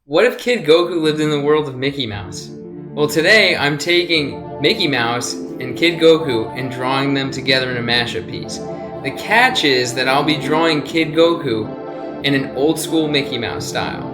What if Kid Goku lived in the world of Mickey Mouse? Well, today I'm taking Mickey Mouse and Kid Goku and drawing them together in a mashup piece. The catch is that I'll be drawing Kid Goku in an old school Mickey Mouse style.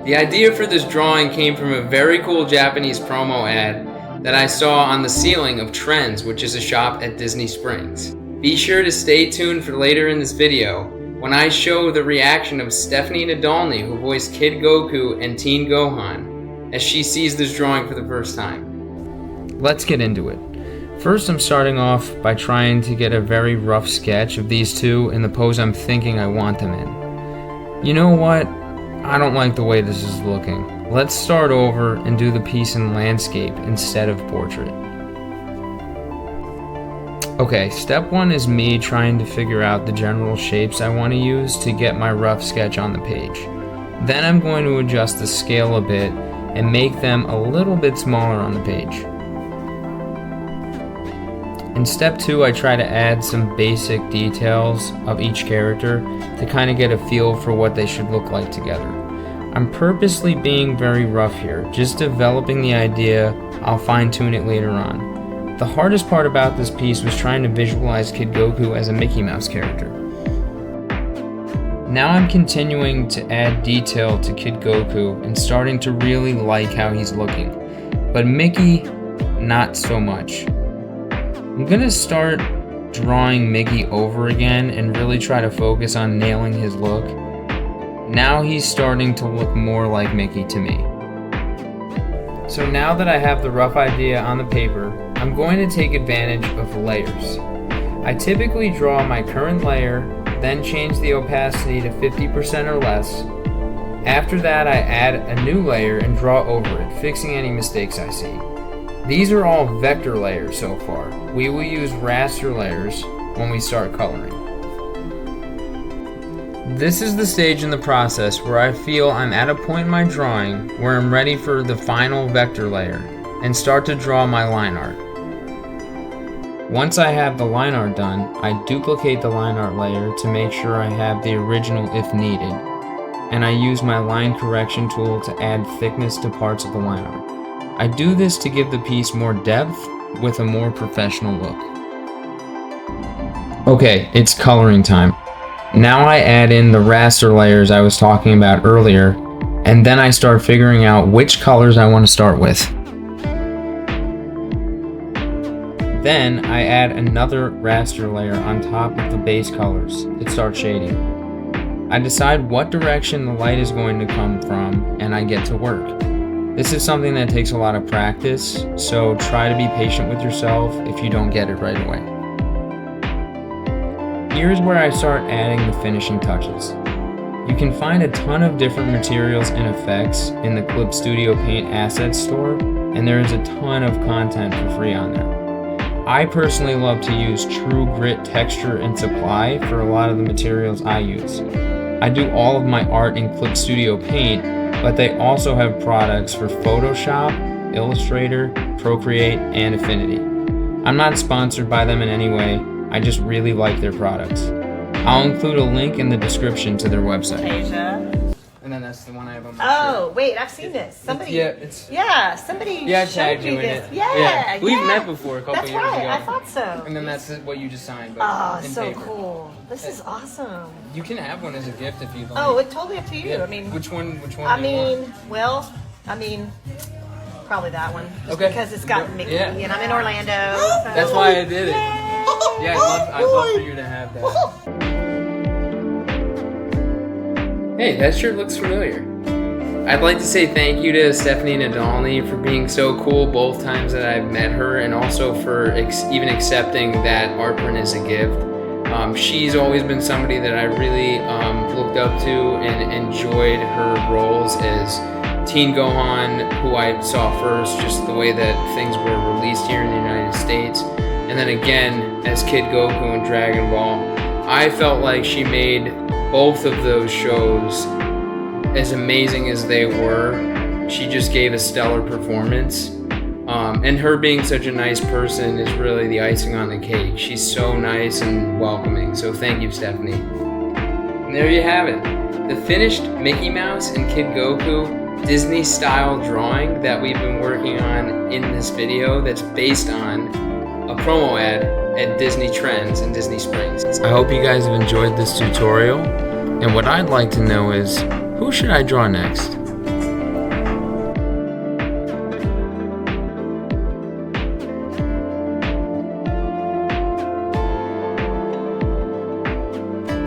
The idea for this drawing came from a very cool Japanese promo ad that I saw on the ceiling of Trends, which is a shop at Disney Springs. Be sure to stay tuned for later in this video when I show the reaction of Stephanie Nadolny, who voiced Kid Goku and Teen Gohan, as she sees this drawing for the first time. Let's get into it. First, I'm starting off by trying to get a very rough sketch of these two in the pose I'm thinking I want them in. You know what? I don't like the way this is looking. Let's start over and do the piece in landscape instead of portrait. Okay, step one is me trying to figure out the general shapes I want to use to get my rough sketch on the page. Then I'm going to adjust the scale a bit and make them a little bit smaller on the page. In step two, I try to add some basic details of each character to kind of get a feel for what they should look like together. I'm purposely being very rough here, just developing the idea. I'll fine-tune it later on. The hardest part about this piece was trying to visualize Kid Goku as a Mickey Mouse character. Now I'm continuing to add detail to Kid Goku and starting to really like how he's looking, but Mickey, not so much. I'm gonna start drawing Mickey over again and really try to focus on nailing his look. Now he's starting to look more like Mickey to me. So now that I have the rough idea on the paper, I'm going to take advantage of layers. I typically draw my current layer, then change the opacity to 50% or less. After that, I add a new layer and draw over it, fixing any mistakes I see. These are all vector layers so far. We will use raster layers when we start coloring. This is the stage in the process where I feel I'm at a point in my drawing where I'm ready for the final vector layer and start to draw my line art. Once I have the line art done, I duplicate the line art layer to make sure I have the original if needed, and I use my line correction tool to add thickness to parts of the line art. I do this to give the piece more depth with a more professional look. Okay, it's coloring time. Now I add in the raster layers I was talking about earlier, and then I start figuring out which colors I want to start with. Then I add another raster layer on top of the base colors to start shading. I decide what direction the light is going to come from, and I get to work. This is something that takes a lot of practice, so try to be patient with yourself if you don't get it right away. Here's where I start adding the finishing touches. You can find a ton of different materials and effects in the Clip Studio Paint Assets store, and there is a ton of content for free on there. I personally love to use True Grit texture and supply for a lot of the materials I use. I do all of my art in Clip Studio Paint, but they also have products for Photoshop, Illustrator, Procreate, and Affinity. I'm not sponsored by them in any way. I just really like their products. I'll include a link in the description to their website. Asia. And then that's the one I have on my shirt. Wait, I've seen this. Somebody. Somebody. Yeah, I showed tagged you me in this. it. Yeah. We've met before a couple That's years right. ago. I thought so. And then that's what you just signed. Oh, in so paper. cool. This is awesome. You can have one as a gift if you'd like. Oh, it's totally up to you. Yeah. I mean, which one? Probably that one. Just Okay. Because it's got Mickey, Yeah. and I'm in Orlando. So. That's why I did it. Yeah, I'd love for you to have that. Hey, that shirt looks familiar. I'd like to say thank you to Stephanie Nadolny for being so cool both times that I've met her, and also for even accepting that art print as a gift. She's always been somebody that I really looked up to and enjoyed her roles as Teen Gohan, who I saw first, just the way that things were released here in the United States, and then again as Kid Goku in Dragon Ball. I felt like she made both of those shows as amazing as they were. She just gave a stellar performance. And her being such a nice person is really the icing on the cake. She's so nice and welcoming, so thank you, Stephanie. And there you have it. The finished Mickey Mouse and Kid Goku Disney style drawing that we've been working on in this video that's based on a promo ad at Disney Trends in Disney Springs. I hope you guys have enjoyed this tutorial, and what I'd like to know is, who should I draw next?